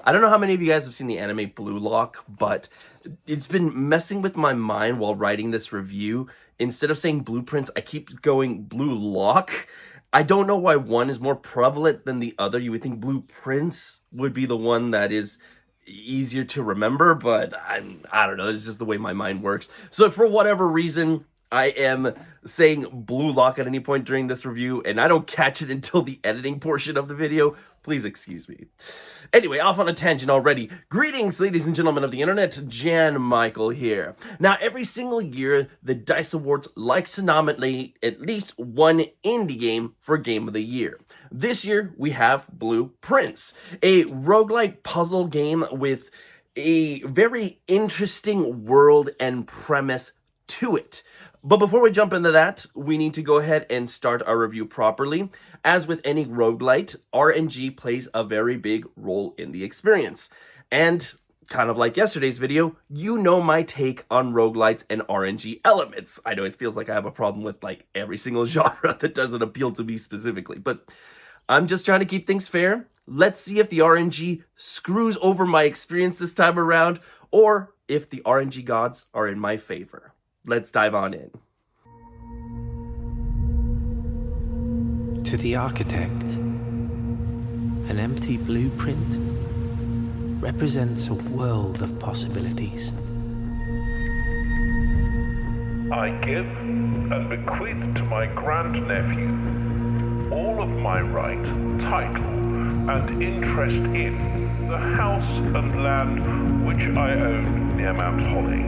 I don't know how many of you guys have seen the anime Blue Lock, but it's been messing with my mind while writing this review. Instead of saying blueprints, I keep going Blue Lock. I don't know why one is more prevalent than the other. You would think blueprints would be the one that is easier to remember, but I don't know. It's just the way my mind works. So for whatever reason, I am saying Blue Lock at any point during this review, and I don't catch it until the editing portion of the video. Please excuse me. Anyway, off on a tangent already. Greetings, ladies and gentlemen of the internet. Jan Michael here. Now, every single year, the DICE Awards likes to nominate at least one indie game for Game of the Year. This year, we have Blueprints, a roguelike puzzle game with a very interesting world and premise to it. But before we jump into that, we need to go ahead and start our review properly. As with any roguelite, RNG plays a very big role in the experience. And kind of like yesterday's video, you know my take on roguelites and RNG elements. I know it feels like I have a problem with like every single genre that doesn't appeal to me specifically, but I'm just trying to keep things fair. Let's see if the RNG screws over my experience this time around, or if the RNG gods are in my favor. Let's dive on in. To the architect, an empty blueprint represents a world of possibilities. I give and bequeath to my grandnephew all of my right, title, and interest in the house and land which I own near Mount Holly.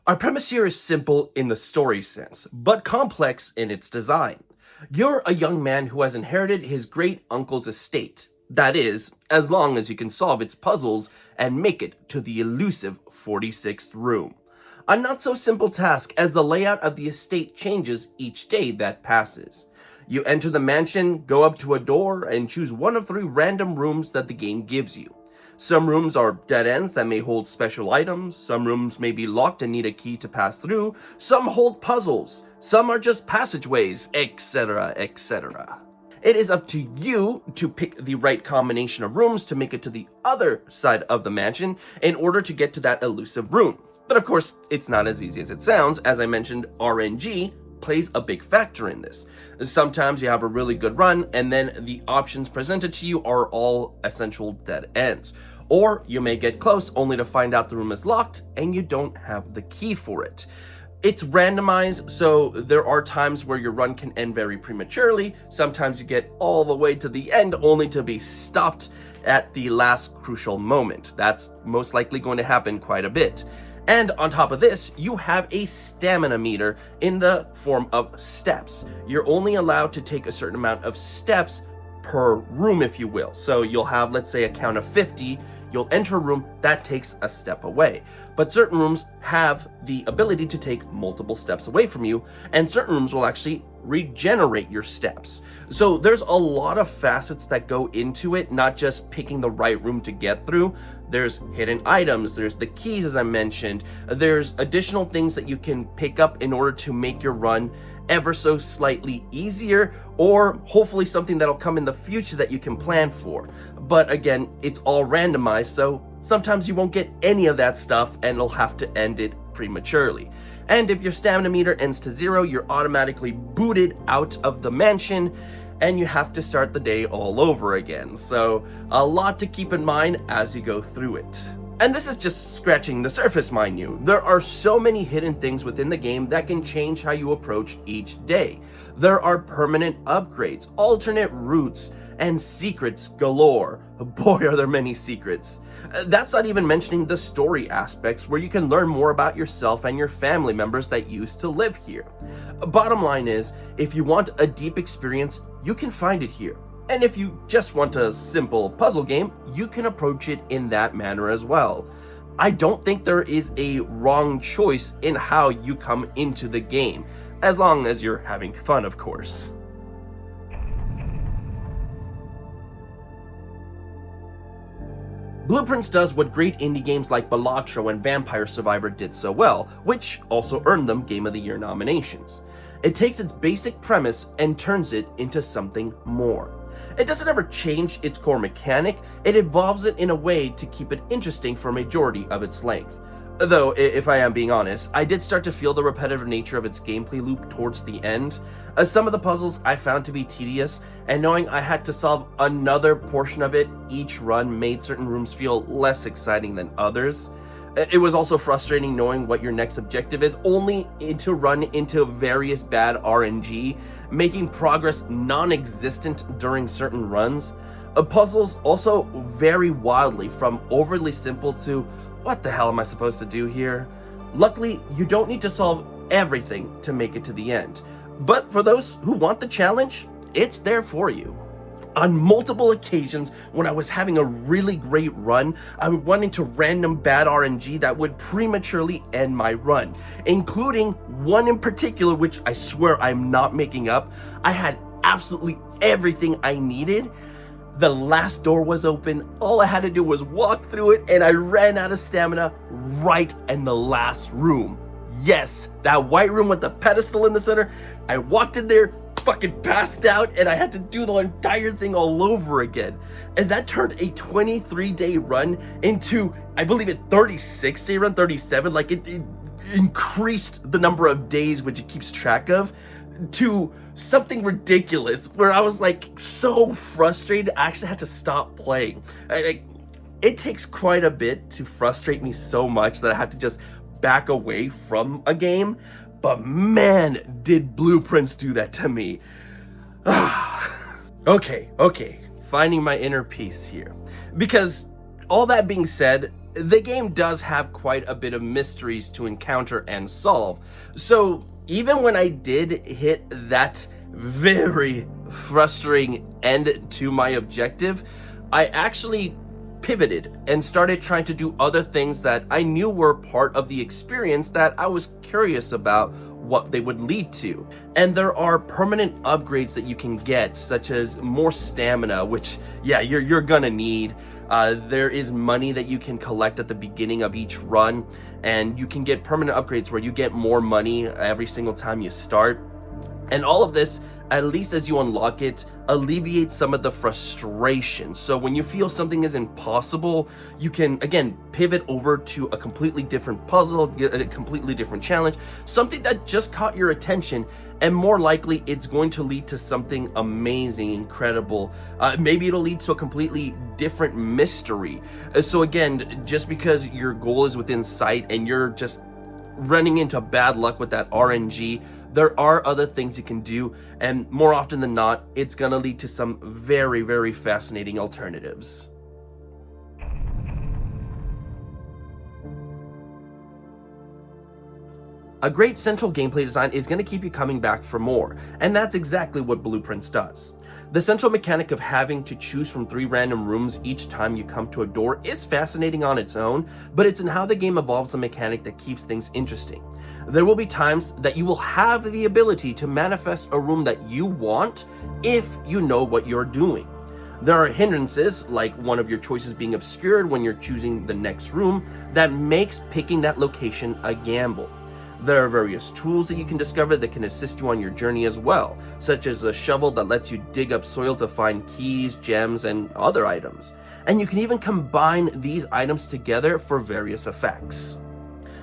Our premise here is simple in the story sense, but complex in its design. You're a young man who has inherited his great-uncle's estate. That is, as long as you can solve its puzzles and make it to the elusive 46th room. A not-so-simple task, as the layout of the estate changes each day that passes. You enter the mansion, go up to a door, and choose one of 3 random rooms that the game gives you. Some rooms are dead ends that may hold special items, some rooms may be locked and need a key to pass through, some hold puzzles, some are just passageways, etc, etc. It is up to you to pick the right combination of rooms to make it to the other side of the mansion in order to get to that elusive room. But of course, it's not as easy as it sounds. As I mentioned, RNG plays a big factor in this. Sometimes you have a really good run, and then the options presented to you are all essential dead ends. Or you may get close only to find out the room is locked and you don't have the key for it. It's randomized, so there are times where your run can end very prematurely. Sometimes you get all the way to the end only to be stopped at the last crucial moment. That's most likely going to happen quite a bit. And on top of this, you have a stamina meter in the form of steps. You're only allowed to take a certain amount of steps per room, if you will. So you'll have, let's say, a count of 50. You'll enter a room, that takes a step away. But certain rooms have the ability to take multiple steps away from you, and certain rooms will actually regenerate your steps. So there's a lot of facets that go into it, not just picking the right room to get through. There's hidden items, there's the keys, as I mentioned, there's additional things that you can pick up in order to make your run ever so slightly easier, or hopefully something that'll come in the future that you can plan for. But again, it's all randomized, so sometimes you won't get any of that stuff and you'll have to end it prematurely. And if your stamina meter ends to 0, you're automatically booted out of the mansion and you have to start the day all over again. So a lot to keep in mind as you go through it. And this is just scratching the surface, mind you. There are so many hidden things within the game that can change how you approach each day. There are permanent upgrades, alternate routes, and secrets galore. Boy, are there many secrets. That's not even mentioning the story aspects where you can learn more about yourself and your family members that used to live here. Bottom line is, if you want a deep experience, you can find it here. And if you just want a simple puzzle game, you can approach it in that manner as well. I don't think there is a wrong choice in how you come into the game, as long as you're having fun, of course. Blueprints does what great indie games like Balatro and Vampire Survivor did so well, which also earned them Game of the Year nominations. It takes its basic premise and turns it into something more. It doesn't ever change its core mechanic, it evolves it in a way to keep it interesting for a majority of its length. Though, if I am being honest, I did start to feel the repetitive nature of its gameplay loop towards the end. Some of the puzzles I found to be tedious, and knowing I had to solve another portion of it each run made certain rooms feel less exciting than others. It was also frustrating knowing what your next objective is, only to run into various bad RNG, making progress non-existent during certain runs. Puzzles also vary wildly from overly simple to what the hell am I supposed to do here? Luckily, you don't need to solve everything to make it to the end. But for those who want the challenge, it's there for you. On multiple occasions, when I was having a really great run, I would run into random bad RNG that would prematurely end my run, including one in particular, which I swear I'm not making up. I had absolutely everything I needed. The last door was open, all I had to do was walk through it, and I ran out of stamina right in the last room. Yes, that white room with the pedestal in the center. I walked in there, fucking passed out, and I had to do the entire thing all over again. And that turned a 23-day run into, I believe, a 36-day run, 37. Like, it increased the number of days which it keeps track of to something ridiculous, where I was like so frustrated I actually had to stop playing. It takes quite a bit to frustrate me so much that I had to just back away from a game, but man, did Blueprints do that to me. Okay, finding my inner peace here. Because all that being said, the game does have quite a bit of mysteries to encounter and solve, so even when I did hit that very frustrating end to my objective, I actually pivoted and started trying to do other things that I knew were part of the experience that I was curious about what they would lead to. And there are permanent upgrades that you can get, such as more stamina, which, yeah, you're gonna need. There is money that you can collect at the beginning of each run, and you can get permanent upgrades where you get more money every single time you start. And all of this, at least as you unlock it, alleviates some of the frustration. So when you feel something is impossible, you can, again, pivot over to a completely different puzzle, get a completely different challenge, something that just caught your attention, and more likely it's going to lead to something amazing, incredible. Maybe it'll lead to a completely different mystery. So again, just because your goal is within sight and you're just running into bad luck with that RNG, there are other things you can do, and more often than not, it's gonna lead to some very, very fascinating alternatives. A great central gameplay design is going to keep you coming back for more, and that's exactly what Blueprints does. The central mechanic of having to choose from 3 random rooms each time you come to a door is fascinating on its own, but it's in how the game evolves the mechanic that keeps things interesting. There will be times that you will have the ability to manifest a room that you want if you know what you're doing. There are hindrances, like one of your choices being obscured when you're choosing the next room, that makes picking that location a gamble. There are various tools that you can discover that can assist you on your journey as well, such as a shovel that lets you dig up soil to find keys, gems, and other items. And you can even combine these items together for various effects.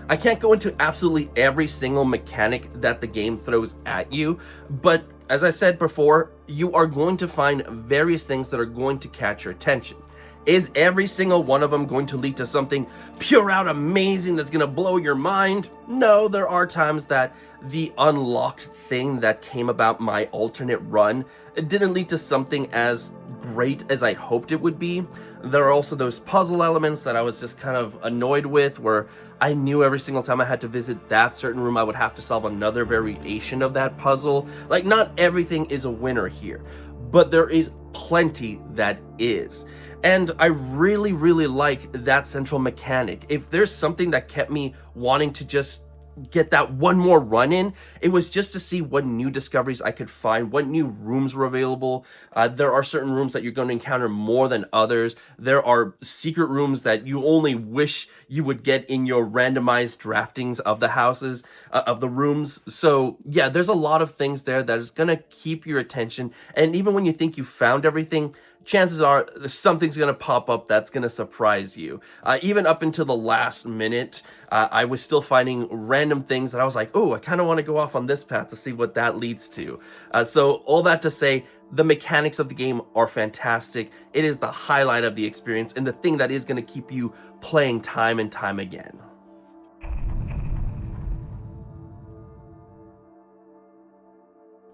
I can't go into absolutely every single mechanic that the game throws at you, but as I said before, you are going to find various things that are going to catch your attention. Is every single one of them going to lead to something pure out amazing that's going to blow your mind? No, there are times that the unlocked thing that came about my alternate run didn't lead to something as great as I hoped it would be. There are also those puzzle elements that I was just kind of annoyed with, where I knew every single time I had to visit that certain room, I would have to solve another variation of that puzzle. Like, not everything is a winner here, but there is plenty that is. And I really, really like that central mechanic. If there's something that kept me wanting to just get that one more run in. It was just to see what new discoveries I could find, what new rooms were available. There are certain rooms that you're going to encounter more than others. There are secret rooms that you only wish you would get in your randomized draftings of the houses, of the rooms. So yeah, there's a lot of things there that is going to keep your attention. And even when you think you found everything, chances are something's going to pop up that's going to surprise you. Even up until the last minute, I was still finding random things that I was like, oh, I kind of want to go off on this path to see what that leads to. So all that to say, the mechanics of the game are fantastic. It is the highlight of the experience and the thing that is going to keep you playing time and time again.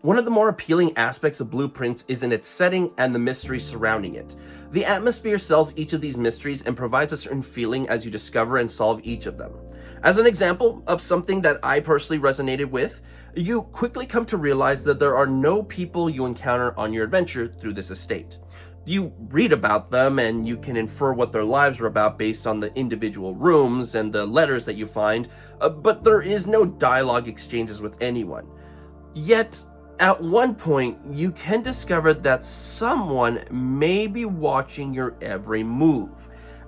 One of the more appealing aspects of Blueprints is in its setting and the mystery surrounding it. The atmosphere sells each of these mysteries and provides a certain feeling as you discover and solve each of them. As an example of something that I personally resonated with, you quickly come to realize that there are no people you encounter on your adventure through this estate. You read about them and you can infer what their lives are about based on the individual rooms and the letters that you find, but there is no dialogue exchanges with anyone. Yet, at one point, you can discover that someone may be watching your every move.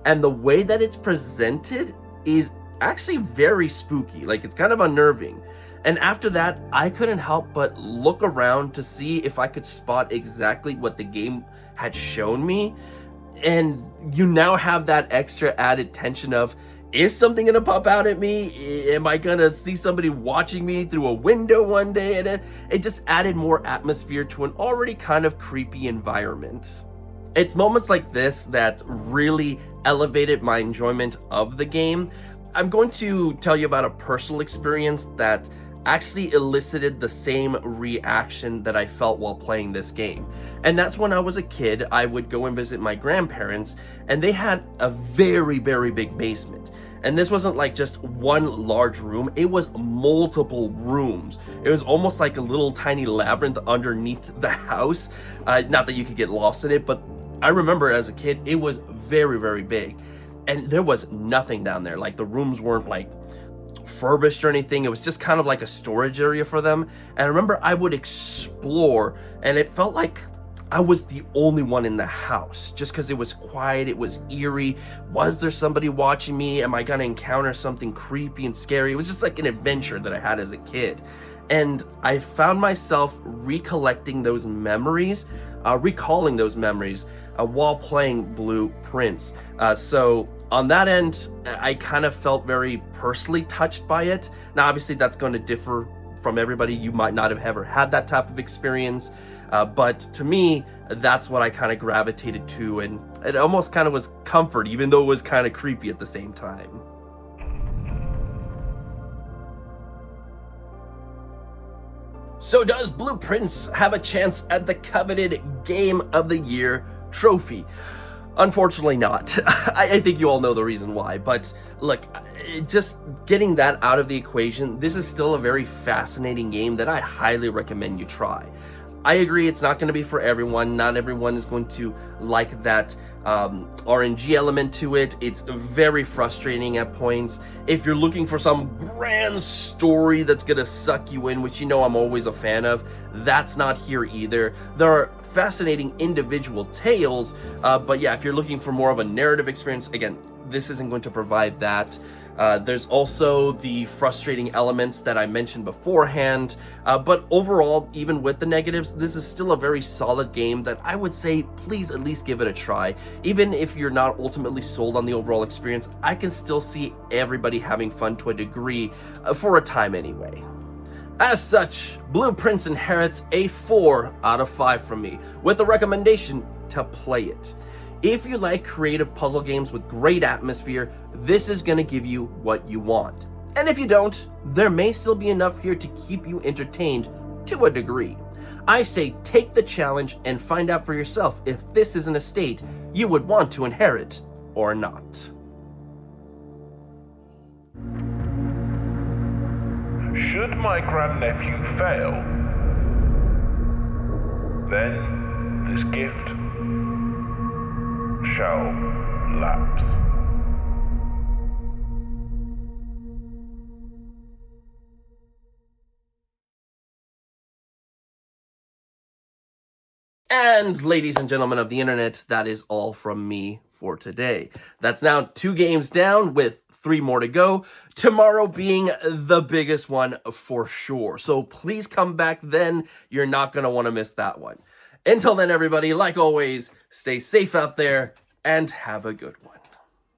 And the way that it's presented is actually very spooky, like it's kind of unnerving. And after that, I couldn't help but look around to see if I could spot exactly what the game had shown me. And you now have that extra added tension of, is something gonna pop out at me? Am I gonna see somebody watching me through a window one day? And it just added more atmosphere to an already kind of creepy environment. It's moments like this that really elevated my enjoyment of the game. I'm going to tell you about a personal experience that actually elicited the same reaction that I felt while playing this game. And that's when I was a kid, I would go and visit my grandparents, and they had a very, very big basement. And this wasn't like just one large room, it was multiple rooms. It was almost like a little tiny labyrinth underneath the house. Not that you could get lost in it, but I remember as a kid, it was very, very big. And there was nothing down there. Like the rooms weren't like furbished or anything. It was just kind of like a storage area for them. And I remember I would explore, and it felt like I was the only one in the house just because it was quiet, it was eerie. Was there somebody watching me? Am I gonna encounter something creepy and scary? It was just like an adventure that I had as a kid. And I found myself recollecting those memories, recalling those memories while playing Blueprints. So on that end, I kind of felt very personally touched by it. Now, obviously that's going to differ from everybody. You might not have ever had that type of experience. But to me, that's what I kind of gravitated to, and it almost kind of was comfort, even though it was kind of creepy at the same time. So does Blueprints have a chance at the coveted Game of the Year trophy? Unfortunately not. I think you all know the reason why, but look, just getting that out of the equation, this is still a very fascinating game that I highly recommend you try. I agree, it's not going to be for everyone. Not everyone is going to like that RNG element to it. It's very frustrating at points. If you're looking for some grand story that's going to suck you in, which you know I'm always a fan of, that's not here either. There are fascinating individual tales, but yeah, if you're looking for more of a narrative experience, again, this isn't going to provide that. There's also the frustrating elements that I mentioned beforehand, but overall, even with the negatives, this is still a very solid game that I would say please at least give it a try. Even if you're not ultimately sold on the overall experience, I can still see everybody having fun to a degree, for a time anyway. As such, Blueprints inherits a 4 out of 5 from me, with a recommendation to play it. If you like creative puzzle games with great atmosphere, this is going to give you what you want. And if you don't, there may still be enough here to keep you entertained to a degree. I say take the challenge and find out for yourself if this is an estate you would want to inherit or not. Should my grandnephew fail, then this gift shall lapse. And ladies and gentlemen of the internet, that is all from me for today. That's now 2 games down with 3 more to go. Tomorrow being the biggest one for sure. So please come back then. You're not going to want to miss that one. Until then, everybody, like always, stay safe out there and have a good one.